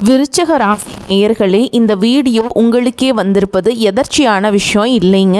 விருச்சிக ராசி நேயர்களே, இந்த வீடியோ உங்களுக்கே வந்திருப்பது எதர்ச்சியான விஷயம் இல்லைங்க.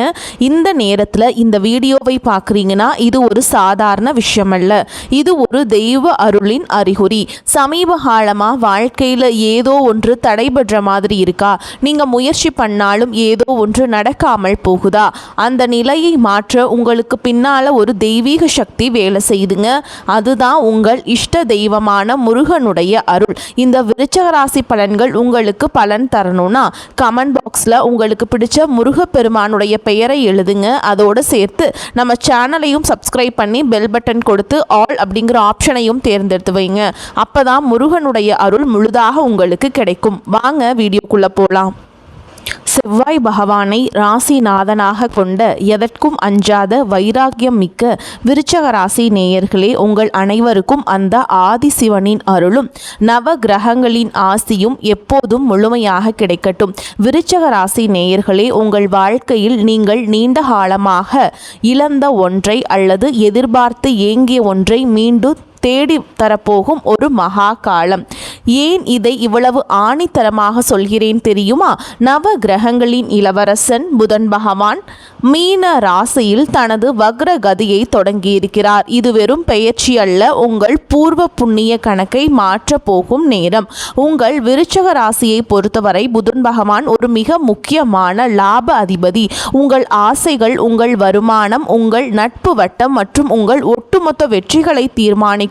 இந்த நேரத்தில் இந்த வீடியோவை பார்க்குறீங்கன்னா இது ஒரு சாதாரண விஷயம் அல்ல. இது ஒரு தெய்வ அருளின் அறிகுறி. சமீப காலமாக வாழ்க்கையில் ஏதோ ஒன்று தடைபடுற மாதிரி இருக்கா? நீங்கள் முயற்சி பண்ணாலும் ஏதோ ஒன்று நடக்காமல் போகுதா? அந்த நிலையை மாற்ற உங்களுக்கு பின்னால் ஒரு தெய்வீக சக்தி வேலை செய்யுதுங்க. அதுதான் உங்கள் இஷ்ட தெய்வமான முருகனுடைய அருள். இந்த விருச்சிக ராசி பலன்கள் உங்களுக்கு பலன் தரணும்னா கமெண்ட் பாக்ஸில் உங்களுக்கு பிடிச்ச முருகப்பெருமானுடைய பெயரை எழுதுங்க. அதோடு சேர்த்து நம்ம சேனலையும் சப்ஸ்கிரைப் பண்ணி பெல் பட்டன் கொடுத்து ஆல் அப்படிங்கிற ஆப்ஷனையும் தேர்ந்தெடுத்து வைங்க. அப்போ தான் முருகனுடைய அருள் முழுதாக உங்களுக்கு கிடைக்கும். வாங்க வீடியோக்குள்ளே போகலாம். செவ்வாய் பகவானை ராசிநாதனாக கொண்ட எதற்கும் அஞ்சாத வைராக்கியம் மிக்க விருச்சிக ராசி நேயர்களே, உங்கள் அனைவருக்கும் அந்த ஆதிசிவனின் அருளும் நவ கிரகங்களின் ஆசியும் எப்போதும் முழுமையாக கிடைக்கட்டும். விருச்சிக ராசி நேயர்களே, உங்கள் வாழ்க்கையில் நீங்கள் நீண்ட காலமாக இழந்த ஒன்றை அல்லது எதிர்பார்த்து ஏங்கிய ஒன்றை மீண்டும் தேடி தரப்போகும் ஒரு மகா காலம். ஏன் இதை இவ்வளவு ஆணித்தரமாக சொல்கிறேன் தெரியுமா? நவ கிரகங்களின் இளவரசன் புதன் பகவான் மீன ராசியில் தனது வக்ர கதியை தொடங்கியிருக்கிறார். இது வெறும் பெயர்ச்சி அல்ல, உங்கள் பூர்வ புண்ணிய கணக்கை மாற்ற போகும் நேரம். உங்கள் விருச்சிக ராசியை பொறுத்தவரை புதன் பகவான் ஒரு மிக முக்கியமான லாப அதிபதி. உங்கள் ஆசைகள், உங்கள் வருமானம், உங்கள் நட்பு வட்டம் மற்றும் உங்கள் ஒட்டுமொத்த வெற்றிகளை தீர்மானிக்கும்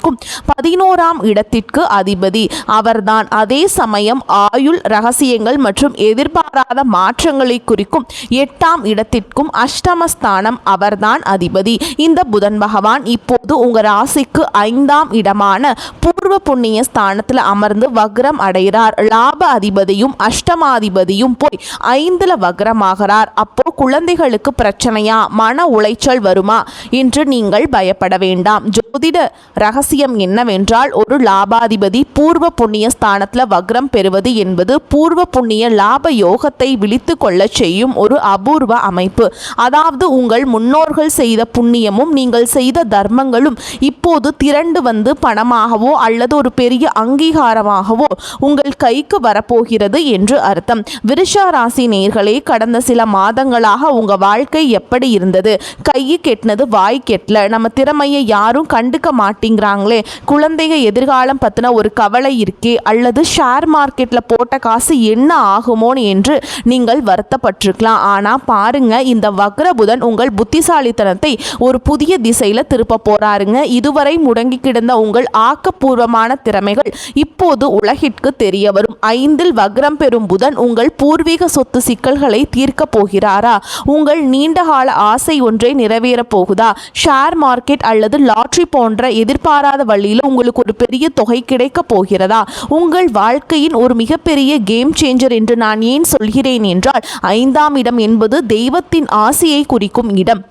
11ஆம் இடத்திற்கு அதிபதி அவர்தான். அதே சமயம் ஆயுள், ரகசியங்கள் மற்றும் எதிர்பாராத மாற்றங்களை குறிக்கும் 8ஆம் இடத்திற்கும் அஷ்டமஸ்தானம் அவர்தான் அதிபதி. இந்த புதன் பகவான் இப்போது உங்கள் ராசிக்கு 5ஆம் இடமான பூர்வ புண்ணிய ஸ்தானத்தில் அமர்ந்து வக்ரம் அடைகிறார். லாப அதிபதியும் அஷ்டமாதிபதியும் போய் 5ல் வக்ரமாகிறார். அப்போ குழந்தைகளுக்கு பிரச்சனையா, மன உளைச்சல் வருமா என்று நீங்கள் பயப்பட வேண்டாம். ஜோதிட ரகசியம் என்னவென்றால், ஒரு லாபாதிபதி பூர்வ புண்ணிய ஸ்தானத்தில் வக்ரம் பெறுவது என்பது பூர்வ புண்ணிய லாப யோகத்தை விழித்து கொள்ள செய்யும் ஒரு அபூர்வ அமைப்பு. அதாவது உங்கள் முன்னோர்கள் செய்த புண்ணியமும் நீங்கள் செய்த தர்மங்களும் இப்போது திரண்டு வந்து பணமாகவோ அல்லது ஒரு பெரிய அங்கீகாரமாகவோ உங்கள் கைக்கு வரப்போகிறது என்று அர்த்தம். விருச்சிக ராசி நேயர்களே, கடந்த சில மாதங்களாக உங்க வாழ்க்கை எப்படி இருந்தது? கையை கெட்டினது வாய் கெட்டல, நம்ம திறமையை யாரும் கண்டுக்க மாட்டேங்கிறாங்களே, குழந்தைங்க எதிர்காலம் பற்றின ஒரு கவலை இருக்கே, அல்லது ஷேர் மார்க்கெட்டில் போட்ட காசு என்ன ஆகுமோன்னு என்று நீங்கள் வருத்தப்பட்டிருக்கலாம். ஆனால் பாருங்க, இந்த வக்ர புதன் உங்கள் புத்திசாலித்தனத்தை ஒரு புதிய திசையில் திருப்ப போறாருங்க. இதுவரை முடங்கி கிடந்த உங்கள் ஆக்கப்பூர்வமான திறமைகள் இப்போது உலகிற்கு தெரிய வரும். 5ல் வக்ரம் பெறும் புதன் உங்கள் பூர்வீக சொத்து சிக்கல்களை தீர்க்க போகிறாரா? உங்கள் நீண்டகால ஆசை ஒன்றை நிறைவேறப் போகுதா? ஷேர் மார்க்கெட் அல்லது லாட்ரி போன்ற எதிர்பாராத வழியில் உங்களுக்கு ஒரு பெரிய தொகை கிடைக்க போகிறதா? உங்கள் வாழ்க்கையின் ஒரு மிகப்பெரிய கேம் சேஞ்சர் என்று நான் ஏன் சொல்கிறேன் என்றால், 5ஆம் இடம் என்பது தெய்வத்தின் ஆசையை குறிக்கும் இடம்.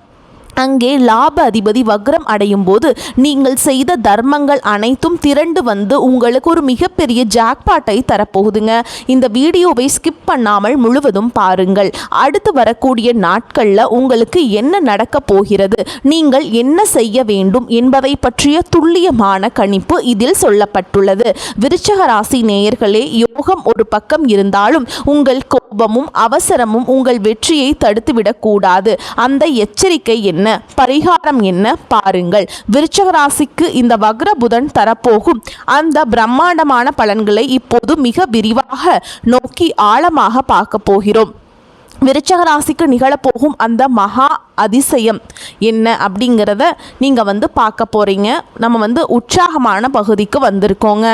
அங்கே லாப அதிபதி வக்ரம் அடையும் போது நீங்கள் செய்த தர்மங்கள் அனைத்தும் திரண்டு வந்து உங்களுக்கு ஒரு மிகப்பெரிய ஜாக்பாட்டை தரப்போகுதுங்க. இந்த வீடியோவை ஸ்கிப் பண்ணாமல் முழுவதும் பாருங்கள். அடுத்து வரக்கூடிய நாட்களில் உங்களுக்கு என்ன நடக்க போகிறது, நீங்கள் என்ன செய்ய வேண்டும் என்பதை பற்றிய துல்லியமான கணிப்பு இதில் சொல்லப்பட்டுள்ளது. விருச்சிக ராசி நேயர்களே, யோகம் ஒரு பக்கம் இருந்தாலும் உங்கள் கோபமும் அவசரமும் உங்கள் வெற்றியை தடுத்துவிடக்கூடாது. அந்த எச்சரிக்கை என்ன, பரிகாரம் என்ன பாருங்கள். விருச்சிக ராசிக்கு இந்த வக்ர புதன் தரப்போகும் அந்த பிரம்மாண்டமான பலன்களை இப்போது மிக விரிவாக நோக்கி ஆழமாக பார்க்க போகிறோம். விருச்சிக ராசிக்கு நிகழப்போகும் அந்த மகா அதிசயம் என்ன அப்படிங்கிறத நீங்கள் பார்க்க போகிறீங்க. நம்ம உற்சாகமான பகுதிக்கு வந்திருக்கோங்க.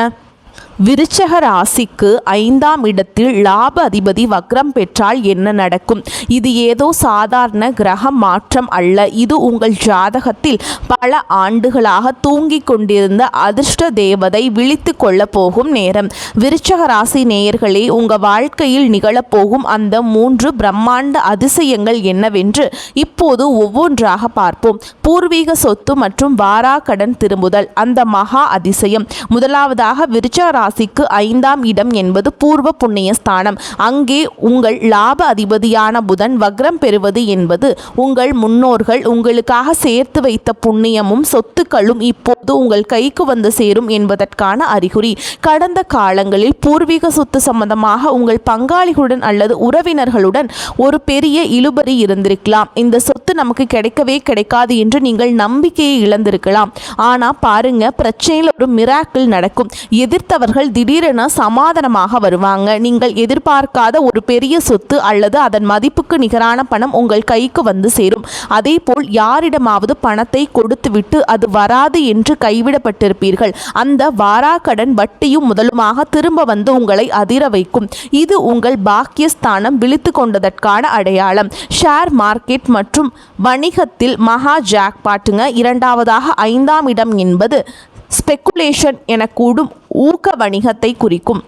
விருச்சிக ராசிக்கு 5ஆம் இடத்தில் லாப அதிபதி வக்ரம் பெற்றால் என்ன நடக்கும்? இது ஏதோ சாதாரண கிரக மாற்றம் அல்ல. இது உங்கள் ஜாதகத்தில் பல ஆண்டுகளாக தூங்கிக் கொண்டிருந்த அதிர்ஷ்ட தேவதை விழித்து கொள்ள போகும் நேரம். விருச்சிக ராசி நேயர்களே, உங்கள் வாழ்க்கையில் நிகழப்போகும் அந்த 3 பிரம்மாண்ட அதிசயங்கள் என்னவென்று இப்போது ஒவ்வொன்றாக பார்ப்போம். பூர்வீக சொத்து மற்றும் வாராக்கடன் திரும்புதல், அந்த மகா அதிசயம். முதலாவதாக விருச்சிக ராசிக்கு 5ஆம் இடம் என்பது பூர்வ புண்ணிய ஸ்தானம். அங்கே உங்கள் லாப அதிபதியான புதன் வக்ரம் பெறுவது என்பது உங்கள் முன்னோர்கள் உங்களுக்காக சேர்த்து வைத்த புண்ணியமும் சொத்துக்களும் இப்போது உங்கள் கைக்கு வந்து சேரும் என்பதற்கான அறிகுறி. கடந்த காலங்களில் பூர்வீக சொத்து சம்பந்தமாக உங்கள் பங்காளிகளுடன் அல்லது உறவினர்களுடன் ஒரு பெரிய இழுபறி இருந்திருக்கலாம். இந்த சொத்து நமக்கு கிடைக்கவே கிடைக்காது என்று நீங்கள் நம்பிக்கையை இழந்திருக்கலாம். ஆனால் பாருங்க, பிரச்சனையில் ஒரு மிராக்கிள் நடக்கும். எதிர்த்தவர்கள் திடீரென சமாதானமாக வருவாங்க. நீங்கள் எதிர்பார்க்காத ஒரு பெரிய சொத்து அல்லது அதன் மதிப்புக்கு நிகரான பணம் உங்கள் கைக்கு வந்து சேரும். அதே போல் யாரிடமாவது பணத்தை கொடுத்துவிட்டு அது வராது என்று கைவிடப்பட்டிருப்பீர்கள். அந்த வாராக்கடன் வட்டியும் முதலுமாக திரும்ப வந்து உங்களை அதிர வைக்கும். இது உங்கள் பாக்கியஸ்தானம் விழித்து கொண்டதற்கான அடையாளம். ஷேர் மார்க்கெட் மற்றும் வணிகத்தில் மகா ஜாக்பாட்டுங்க. இரண்டாவதாக 5ஆம் இடம் என்பது ஸ்பெக்குலேஷன் என கூடும் ஊக்க வணிகத்தை குறிக்கும்.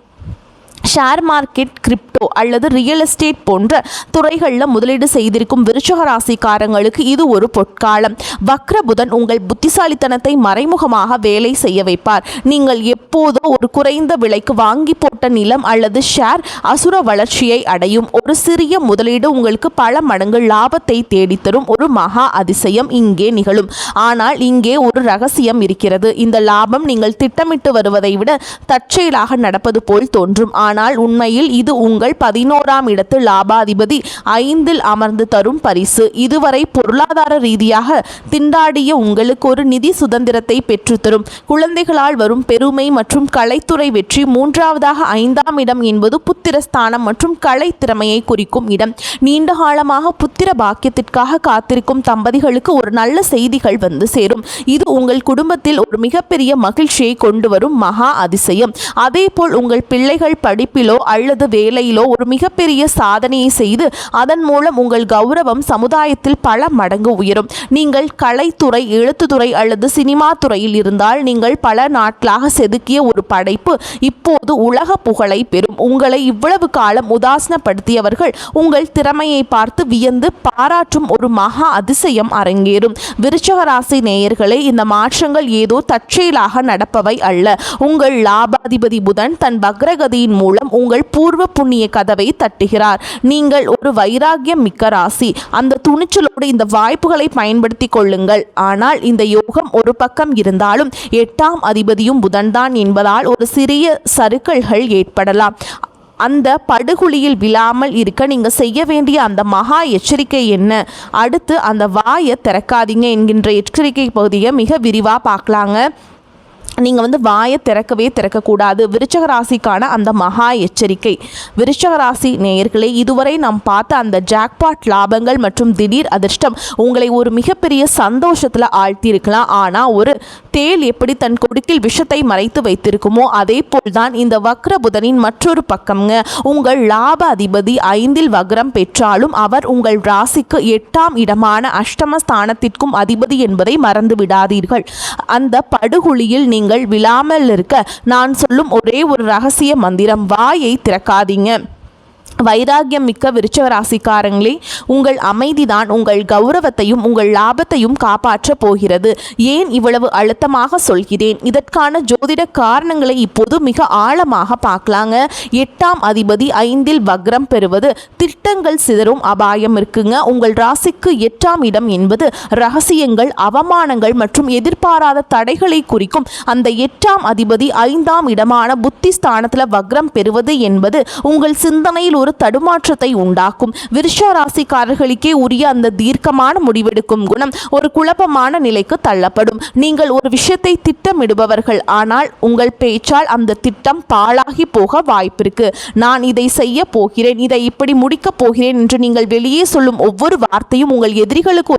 ஷேர் மார்க்கெட், கிரிப்டோ அல்லது ரியல் எஸ்டேட் போன்ற துறைகளில் முதலீடு செய்திருக்கும் விருச்சிக ராசிக்காரங்களுக்கு இது ஒரு பொற்காலம். வக்ர புதன் உங்கள் புத்திசாலித்தனத்தை மறைமுகமாக வேலை செய்ய வைப்பார். நீங்கள் எப்போதோ ஒரு குறைந்த விலைக்கு வாங்கி போட்ட நிலம் அல்லது ஷேர் அசுர வளர்ச்சியை அடையும். ஒரு சிறிய முதலீடு உங்களுக்கு பல மடங்கு லாபத்தை தேடித்தரும் ஒரு மகா அதிசயம் இங்கே நிகழும். ஆனால் இங்கே ஒரு ரகசியம் இருக்கிறது. இந்த லாபம் நீங்கள் திட்டமிட்டு வருவதை விட தற்செயலாக நடப்பது போல் தோன்றும். ஆனால் உண்மையில் இது உங்கள் 11ஆம் இடத்து லாபாதிபதி 5இல் அமர்ந்து தரும் பரிசு. இதுவரை பொருளாதார ரீதியாக திண்டாடிய உங்களுக்கு ஒரு நிதி சுதந்திரத்தை பெற்றுத்தரும். குழந்தைகளால் வரும் பெருமை மற்றும் கலைத்துறை வெற்றி. மூன்றாவதாக 5ஆம் இடம் என்பது புத்திரஸ்தானம் மற்றும் கலை திறமையை குறிக்கும் இடம். நீண்ட காலமாக புத்திர பாக்கியத்திற்காக காத்திருக்கும் தம்பதிகளுக்கு ஒரு நல்ல செய்திகள் வந்து சேரும். இது உங்கள் குடும்பத்தில் ஒரு மிகப்பெரிய மகிழ்ச்சியை கொண்டு வரும் மகா அதிசயம். அதேபோல் உங்கள் பிள்ளைகள் படிப்பிலோ அல்லது வேலையிலோ ஒரு மிகப்பெரிய சாதனையை செய்து அதன் மூலம் உங்கள் கௌரவம் சமுதாயத்தில் பல மடங்கு உயரும். நீங்கள் கலைத்துறை, எழுத்துத்துறை அல்லது சினிமா துறையில் இருந்தால் நீங்கள் பல நாட்களாக செதுக்கிய ஒரு படைப்பு இப்போது உலக புகழை பெறும். உங்களை இவ்வளவு காலம் உதாசனப்படுத்தியவர்கள் உங்கள் திறமையை பார்த்து வியந்து பாராட்டும் ஒரு மகா அதிசயம் அரங்கேறும். விருச்சிக ராசி நேயர்களே, இந்த மாற்றங்கள் ஏதோ தற்செயலாக நடப்பவை அல்ல. உங்கள் லாபாதிபதி புதன் தன் வக்ரகதியின் மூலம் உங்கள் பூர்வ புண்ணிய கதவை தட்டுகிறார். நீங்கள் ஒரு வைராகியம் மிக்க ராசி. அந்த துணிச்சலோடு இந்த வாய்ப்புகளை பயன்படுத்திக் கொள்ளுங்கள். ஆனால் இந்த யோகம் ஒரு பக்கம் இருந்தாலும் 8ஆம் அதிபதியும் புதன்தான் என்பதால் ஒரு சிறிய சறுக்கல்கள் ஏற்படலாம். அந்த படுகுழியில் விழாமல் இருக்க நீங்கள் செய்ய வேண்டிய அந்த மகா எச்சரிக்கை என்ன? அடுத்து அந்த வாயை திறக்காதீங்க என்கின்ற எச்சரிக்கை பகுதியை மிக விரிவாக பார்க்கலாங்க. நீங்கள் வாயை திறக்கக்கூடாது. விருச்சிக ராசிக்கான அந்த மகா எச்சரிக்கை. விருச்சிக ராசி நேயர்களே, இதுவரை நாம் பார்த்த அந்த ஜாக்பாட் லாபங்கள் மற்றும் திடீர் அதிர்ஷ்டம் உங்களை ஒரு மிகப்பெரிய சந்தோஷத்தில் ஆழ்த்தியிருக்கலாம். ஆனால் ஒரு தேள் எப்படி தன் கொடுக்கில் விஷத்தை மறைத்து வைத்திருக்குமோ அதே போல்தான் இந்த வக்ர புதனின் மற்றொரு பக்கம்ங்க. உங்கள் லாப அதிபதி 5இல் வக்ரம் பெற்றாலும் அவர் உங்கள் ராசிக்கு 8ஆம் இடமான அஷ்டம ஸ்தானத்திற்கும் அதிபதி என்பதை மறந்து விடாதீர்கள். அந்த படுகுழியில் நீங்கள் விழாமல் இருக்க நான் சொல்லும் ஒரே ஒரு ரகசிய மந்திரம்: வாயை திறக்காதீங்க. வைராகியம் மிக்க விருச்சிக ராசிக்காரங்களே, உங்கள் அமைதிதான் உங்கள் கௌரவத்தையும் உங்கள் லாபத்தையும் காப்பாற்ற போகிறது. ஏன் இவ்வளவு அழுத்தமாக சொல்கிறேன்? இதற்கான ஜோதிட காரணங்களை இப்போது மிக ஆழமாக பார்க்கலாங்க. 8ஆம் அதிபதி 5இல் வக்ரம் பெறுவது திட்டங்கள் சிதறும் அபாயம் இருக்குங்க. உங்கள் ராசிக்கு 8ஆம் இடம் என்பது ரகசியங்கள், அவமானங்கள் மற்றும் எதிர்பாராத தடைகளை குறிக்கும். அந்த 8ஆம் அதிபதி 5ஆம் இடமான புத்தி ஸ்தானத்தில் வக்ரம் பெறுவது என்பது உங்கள் சிந்தனையில் ஒரு தடுமாற்றத்தை உண்டாக்கும். விருச்சிக ராசிக்காரர்களுக்கே உரிய அந்த தீர்க்கமான முடிவெடுக்கும் குணம் ஒரு குழப்பமான நிலைக்கு தள்ளப்படும். நீங்கள் ஒரு விஷயத்தை திட்டமிடுபவர்கள், ஆனால் உங்கள் பேச்சால் அந்த திட்டம் பாழாகி போக வாய்ப்பிருக்கு. நான் இதை செய்ய போகிறேன், இதை இப்படி முடிக்கப் போகிறேன் என்று நீங்கள் வெளியே சொல்லும் ஒவ்வொரு வார்த்தையும் உங்கள் எதிரிகளுக்கு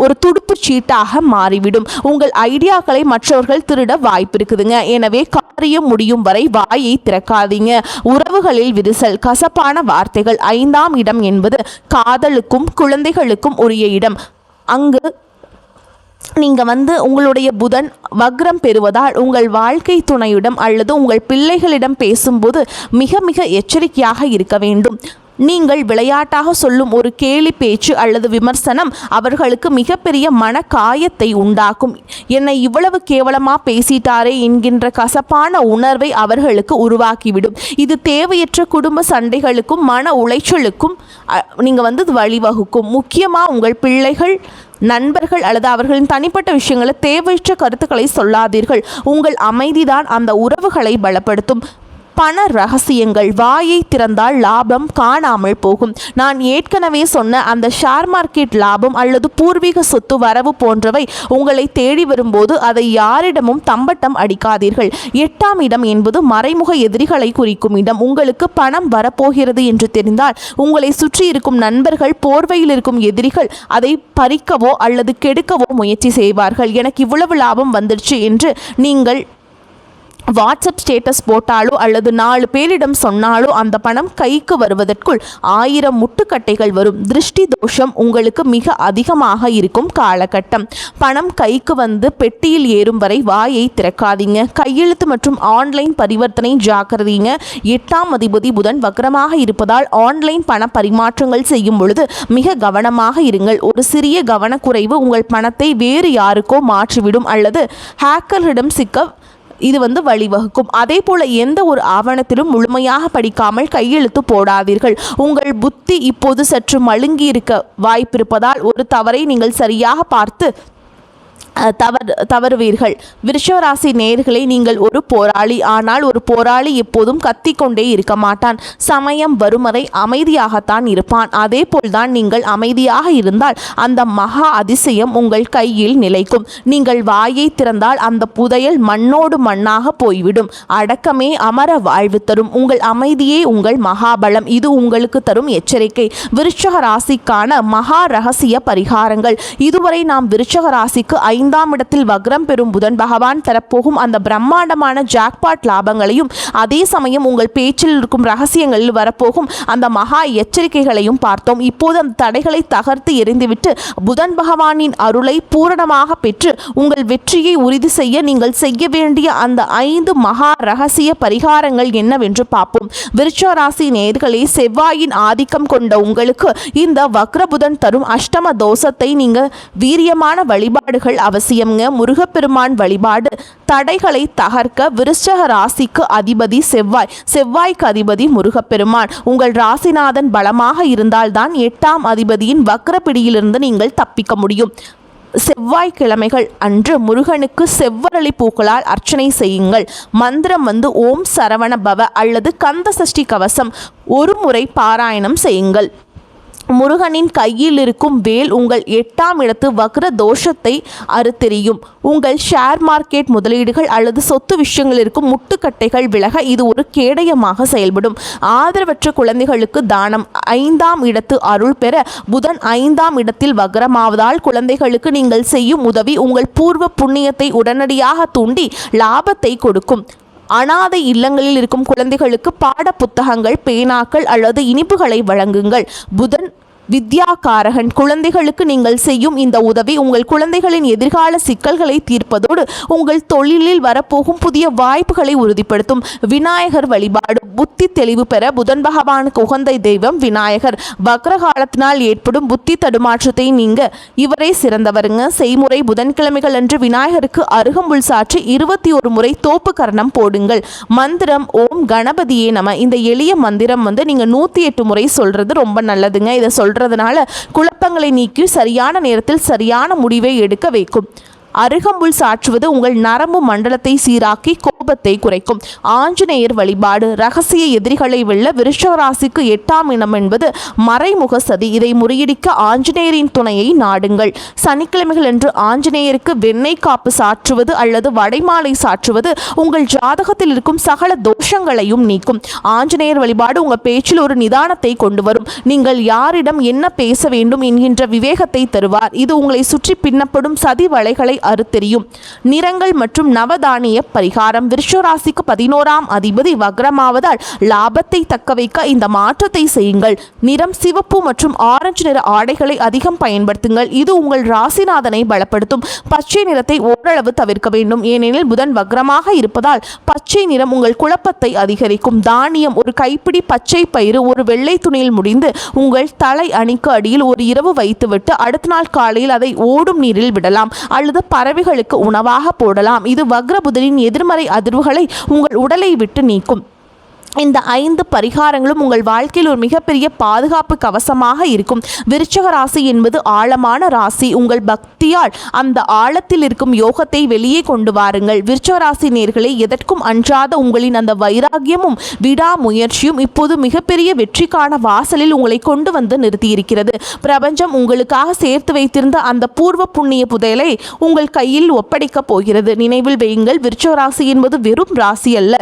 ஒரு துடுப்பு சீட்டாக மாறிவிடும். உங்கள் ஐடியாக்களை மற்றவர்கள் திருட வாய்ப்பு இருக்குதுங்க. எனவே காரியம் முடியும் வரை வாயை திறக்காதீங்க. உறவுகளில் விரிசல், கசப்பான வார்த்தைகள். 5ஆம் இடம் என்பது காதலுக்கும் குழந்தைகளுக்கும் உரிய இடம். அங்கு நீங்கள் உங்களுடைய புதன் வக்ரம் பெறுவதால் உங்கள் வாழ்க்கை துணையிடம் அல்லது உங்கள் பிள்ளைகளிடம் பேசும்போது மிக மிக எச்சரிக்கையாக இருக்க வேண்டும். நீங்கள் விளையாட்டாக சொல்லும் ஒரு கேலி பேச்சு அல்லது விமர்சனம் அவர்களுக்கு மிகப்பெரிய மன காயத்தை உண்டாக்கும். என்னை இவ்வளவு கேவலமாக பேசிட்டாரே என்கின்ற கசப்பான உணர்வை அவர்களுக்கு உருவாக்கிவிடும். இது தேவையற்ற குடும்ப சண்டைகளுக்கும் மன உளைச்சலுக்கும் நீங்கள் வழிவகுக்கும். முக்கியமாக உங்கள் பிள்ளைகள், நண்பர்கள் அல்லது அவர்களின் தனிப்பட்ட விஷயங்களை தேவையற்ற கருத்துக்களை சொல்லாதீர்கள். உங்கள் அமைதிதான் அந்த உறவுகளை பலப்படுத்தும். பண ரகசியங்கள். வாயை திறந்தால் லாபம் காணாமல் போகும். நான் ஏற்கனவே சொன்ன அந்த ஷேர் மார்க்கெட் லாபம் அல்லது பூர்வீக சொத்து வரவு போன்றவை உங்களை தேடி வரும்போது அதை யாரிடமும் தம்பட்டம் அடிக்காதீர்கள். 8ஆம் இடம் என்பது மறைமுக எதிரிகளை குறிக்கும் இடம். உங்களுக்கு பணம் வரப்போகிறது என்று தெரிந்தால் உங்களை சுற்றி இருக்கும் நண்பர்கள், போர்வையில் இருக்கும் எதிரிகள் அதை பறிக்கவோ அல்லது கெடுக்கவோ முயற்சி செய்வார்கள். எனக்கு இவ்வளவு லாபம் வந்துடுச்சு என்று நீங்கள் வாட்ஸ்அப் ஸ்டேட்டஸ் போட்டாலோ அல்லது 4 பேரிடம் சொன்னாலோ அந்த பணம் கைக்கு வருவதற்குள் 1000 முட்டுக்கட்டைகள் வரும். திருஷ்டி தோஷம் உங்களுக்கு மிக அதிகமாக இருக்கும் காலகட்டம். பணம் கைக்கு வந்து பெட்டியில் ஏறும் வரை வாயை திறக்காதீங்க. கையெழுத்து மற்றும் ஆன்லைன் பரிவர்த்தனை ஜாக்கிரதைங்க. 8ஆம் அதிபதி புதன் வக்ரமாக இருப்பதால் ஆன்லைன் பண பரிமாற்றங்கள் செய்யும் பொழுது மிக கவனமாக இருங்கள். ஒரு சிறிய கவனக்குறைவு உங்கள் பணத்தை வேறு யாருக்கோ மாற்றிவிடும் அல்லது ஹேக்கர்களிடம் சிக்க இது வழிவகுக்கும். அதே போல எந்த ஒரு ஆவணத்திலும் முழுமையாக படிக்காமல் கையெழுத்து போடாதீர்கள். உங்கள் புத்தி இப்போது சற்று மழுங்கி இருக்க வாய்ப்பிருப்பதால் ஒரு தவறை நீங்கள் சரியாக பார்த்து தவறுவீர்கள். விருஷராசி நேயர்களே, நீங்கள் ஒரு போராளி. ஆனால் ஒரு போராளி எப்போதும் கத்திக்கொண்டே இருக்க மாட்டான். சமயம் வரும் வரை அமைதியாகத்தான் இருப்பான். அதே போல்தான் நீங்கள் அமைதியாக இருந்தால் அந்த மகா அதிசயம் உங்கள் கையில் நிலைக்கும். நீங்கள் வாயை திறந்தால் அந்த புதையல் மண்ணோடு மண்ணாக போய்விடும். அடக்கமே அமர வாழ்வு தரும். உங்கள் அமைதியே உங்கள் மகாபலம். இது உங்களுக்கு தரும் எச்சரிக்கை. விருச்சக ராசிக்கான மகா ரகசிய பரிகாரங்கள். இதுவரை நாம் விருச்சக ராசிக்கு 5ஆம் இடத்தில் வக்ரம் பெறும் புதன் பகவான் தரப்போகும் அந்த பிரம்மாண்டமான ஜாக்பாட் லாபங்களையும் அதே சமயம் உங்கள் பேச்சில் இருக்கும் ரகசியங்களில் வரப்போகும் அந்த மகா எச்சரிக்கைகளையும் பார்த்தோம். இப்போது அந்த தடைகளை தகர்த்து எறிந்துவிட்டு புதன் பகவானின் அருளை பூரணமாக பெற்று உங்கள் வெற்றியை உறுதி செய்ய நீங்கள் செய்ய வேண்டிய அந்த 5 மகா ரகசிய பரிகாரங்கள் என்னவென்று பார்ப்போம். விருச்சிக ராசி நேயர்களே, செவ்வாயின் ஆதிக்கம் கொண்ட உங்களுக்கு இந்த வக்ர புதன் தரும் அஷ்டம தோஷத்தை நீங்க வீரியமான வழிபாடுகள் அவசியம்ங்க. முருகப்பெருமான் வழிபாடு தடைகளை தகர்க்க. விருச்சிக ராசிக்கு அதிபதி செவ்வாய்க்கு அதிபதி முருகப்பெருமான். உங்கள் ராசிநாதன் பலமாக இருந்தால்தான் 8ஆம் அதிபதியின் வக்ர பிடியிலிருந்து நீங்கள் தப்பிக்க முடியும். செவ்வாய்க்கிழமைகள் அன்று முருகனுக்கு செவ்வரளி பூக்களால் அர்ச்சனை செய்யுங்கள். மந்திரம் ஓம் சரவண பவ அல்லது கந்த சஷ்டி கவசம் ஒரு முறை பாராயணம் செய்யுங்கள். முருகனின் கையில் இருக்கும் வேல் உங்கள் 8ஆம் இடத்து வக்ர தோஷத்தை அறுத்தெறியும். உங்கள் ஷேர் மார்க்கெட் முதலீடுகள் அல்லது சொத்து விஷயங்கள் இருக்கும் முட்டுக்கட்டைகள் விலக இது ஒரு கேடயமாக செயல்படும். ஆதரவற்ற குழந்தைகளுக்கு தானம். 5ஆம் இடத்து அருள் பெற புதன் 5ஆம் இடத்தில் வக்ரமாவதால் குழந்தைகளுக்கு நீங்கள் செய்யும் உதவி உங்கள் பூர்வ புண்ணியத்தை உடனடியாக தூண்டி லாபத்தை கொடுக்கும். அனாதை இல்லங்களில் இருக்கும் குழந்தைகளுக்கு பாட புத்தகங்கள், பேனாக்கள் அல்லது இனிப்புகளை வழங்குங்கள். புதன் வித்யாகாரகன். குழந்தைகளுக்கு நீங்கள் செய்யும் இந்த உதவி உங்கள் குழந்தைகளின் எதிர்கால சிக்கல்களை தீர்ப்பதோடு உங்கள் தொழிலில் வரப்போகும் புதிய வாய்ப்புகளை உறுதிப்படுத்தும். விநாயகர் வழிபாடு. புத்தி தெளிவு பெற புதன் பகவானுக்கு உகந்த தெய்வம் விநாயகர். வக்ர காலத்தினால் ஏற்படும் புத்தி தடுமாற்றத்தை நீங்க இவரே சிறந்தவருங்க. செய்முறை புதன்கிழமைகள் அன்று விநாயகருக்கு அருகம்புல் சாற்றி 21 முறை தோப்பு கரணம் போடுங்கள். மந்திரம் ஓம் கணபதியே நம. இந்த எளிய மந்திரம் நீங்க 108 முறை சொல்றது ரொம்ப நல்லதுங்க. இதை சொல்றதுனால குழப்பங்களை நீக்கி சரியான நேரத்தில் சரியான முடிவை எடுக்க வைக்கும். அருகம்புல் சாற்றுவது உங்கள் நரம்பு மண்டலத்தை சீராக்கி கோபத்தை குறைக்கும். ஆஞ்சநேயர் வழிபாடு. ரகசிய எதிரிகளை வெல்ல. விருச்சிக ராசிக்கு 8ஆம் இடம் என்பது மறைமுக சதி. இதை முறியடிக்க ஆஞ்சநேயரின் துணையை நாடுங்கள். சனிக்கிழமைகள் என்று ஆஞ்சநேயருக்கு வெண்ணெய் காப்பு சாற்றுவது அல்லது வடைமாலை சாற்றுவது உங்கள் ஜாதகத்தில் இருக்கும் சகல தோஷங்களையும் நீக்கும். ஆஞ்சநேயர் வழிபாடு உங்கள் பேச்சில் ஒரு நிதானத்தை கொண்டு வரும். நீங்கள் யாரிடம் என்ன பேச வேண்டும் என்கின்ற விவேகத்தை தருவார். இது உங்களை சுற்றி பின்னப்படும் சதி வலைகளை அறுத்தெறியும். நிறங்கள் மற்றும் நவதானிய பரிகாரம். விருச்சிக 11ஆம் அதிபதி வக்ரமாவதால் லாபத்தை தக்க வைக்க இந்த மாற்றத்தை செய்யுங்கள். நிறம் சிவப்பு மற்றும் ஆரஞ்சு நிற ஆடைகளை அதிகம் பயன்படுத்துங்கள். இது உங்கள் ராசிநாதனை பலப்படுத்தும். பச்சை நிறத்தை ஓரளவு தவிர்க்க வேண்டும், ஏனெனில் புதன் வக்ரமாக இருப்பதால் பச்சை நிறம் உங்கள் குழப்பத்தை அதிகரிக்கும். தானியம். ஒரு கைப்பிடி பச்சை பயிறு ஒரு வெள்ளை துணியில் முடிந்து உங்கள் தலை அணிக்கு அடியில் ஒரு இரவு வைத்துவிட்டு அடுத்த நாள் காலையில் அதை ஓடும் நீரில் விடலாம் அல்லது பறவைகளுக்கு உணவாக போடலாம். இது வக்ர புதனின் எதிர்மறை அதிர்வுகளை உங்கள் உடலை விட்டு நீக்கும். இந்த 5 பரிகாரங்களும் உங்கள் வாழ்க்கையில் ஒரு மிகப்பெரிய பாதுகாப்பு கவசமாக இருக்கும். விருச்சிக ராசி என்பது ஆழமான ராசி. உங்கள் பக்தியால் அந்த ஆழத்தில் இருக்கும் யோகத்தை வெளியே கொண்டு வாருங்கள். விருச்சிக ராசி நேயர்களே, எதற்கும் அஞ்சாத உங்களின் அந்த வைராகியமும் விடாமுயற்சியும் இப்போது மிகப்பெரிய வெற்றிக்கான வாசலில் உங்களை கொண்டு வந்து நிறுத்தியிருக்கிறது. பிரபஞ்சம் உங்களுக்காக சேர்த்து வைத்திருந்த அந்த பூர்வ புண்ணிய புதையலை உங்கள் கையில் ஒப்படைக்கப் போகிறது. நினைவில் வையுங்கள், விருச்சிக ராசி என்பது வெறும் ராசி அல்ல,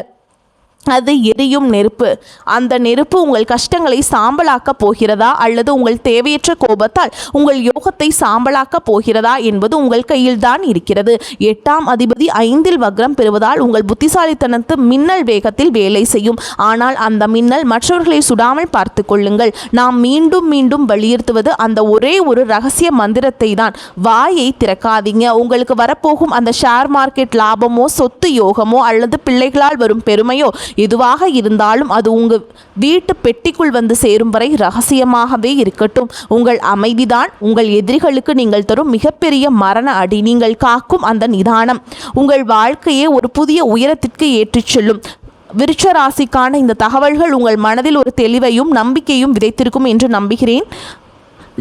அது எரியும் நெருப்பு. அந்த நெருப்பு உங்கள் கஷ்டங்களை சாம்பலாக்கப் போகிறதா அல்லது உங்கள் தேவையற்ற கோபத்தால் உங்கள் யோகத்தை சாம்பலாக்கப் போகிறதா என்பது உங்கள் கையில் தான் இருக்கிறது. 8ஆம் அதிபதி 5இல் வக்ரம் பெறுவதால் உங்கள் புத்திசாலித்தனத்து மின்னல் வேகத்தில் வேலை செய்யும். ஆனால் அந்த மின்னல் மற்றவர்களை சுடாமல் பார்த்து கொள்ளுங்கள். நாம் மீண்டும் மீண்டும் வலியுறுத்துவது அந்த ஒரே ஒரு ரகசிய மந்திரத்தை தான். வாயை திறக்காதீங்க. உங்களுக்கு வரப்போகும் அந்த ஷேர் மார்க்கெட் லாபமோ, சொத்து யோகமோ அல்லது பிள்ளைகளால் வரும் பெருமையோ எதுவாக இருந்தாலும் அது உங்கள் வீட்டு பெட்டிக்குள் வந்து சேரும் வரை ரகசியமாகவே இருக்கட்டும். உங்கள் அமைதிதான் உங்கள் எதிரிகளுக்கு நீங்கள் தரும் மிகப்பெரிய மரண அடி. நீங்கள் காக்கும் அந்த நிதானம் உங்கள் வாழ்க்கையை ஒரு புதிய உயரத்திற்கு ஏற்றிச் செல்லும். விருச்சிக ராசிக்கான இந்த தகவல்கள் உங்கள் மனதில் ஒரு தெளிவையும் நம்பிக்கையும் விதைத்திருக்கும் என்று நம்புகிறேன்.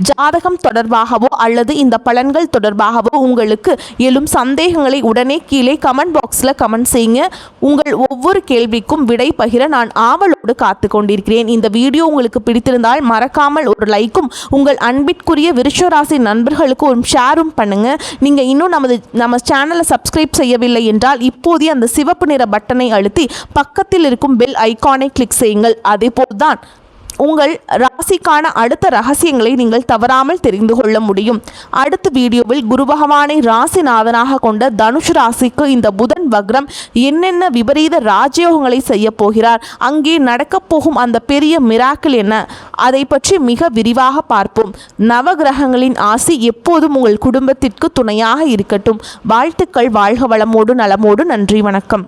ஜாதகம் தொடர்பாகவோ அல்லது இந்த பலன்கள் தொடர்பாகவோ உங்களுக்கு எழும் சந்தேகங்களை உடனே கீழே கமெண்ட் பாக்ஸில் கமெண்ட் செய்யுங்க. உங்கள் ஒவ்வொரு கேள்விக்கும் விடை பகிர நான் ஆவலோடு காத்து கொண்டிருக்கிறேன். இந்த வீடியோ உங்களுக்கு பிடித்திருந்தால் மறக்காமல் ஒரு லைக்கும், உங்கள் அன்பிற்குரிய விருச்சிக ராசி நண்பர்களுக்கு ஒரு ஷேரும் பண்ணுங்கள். நீங்கள் இன்னும் நம்ம சேனலை சப்ஸ்கிரைப் செய்யவில்லை என்றால் இப்போதே அந்த சிவப்பு நிற பட்டனை அழுத்தி பக்கத்தில் இருக்கும் பெல் ஐக்கானை கிளிக் செய்யுங்கள். அதேபோல்தான் உங்கள் ராசிக்கான அடுத்த ரகசியங்களை நீங்கள் தவறாமல் தெரிந்து கொள்ள முடியும். அடுத்த வீடியோவில் குரு பகவானை ராசிநாதனாக கொண்ட தனுஷ் ராசிக்கு இந்த புதன் வக்ரம் என்னென்ன விபரீத ராஜயோகங்களை செய்ய போகிறார், அங்கே நடக்கப் போகும் அந்த பெரிய மிராக்கிள் என்ன, அதை பற்றி மிக விரிவாக பார்ப்போம். நவகிரகங்களின் ஆசி எப்போதும் உங்கள் குடும்பத்திற்கு துணையாக இருக்கட்டும். வாழ்த்துக்கள். வாழ்க வளமோடு நலமோடு. நன்றி, வணக்கம்.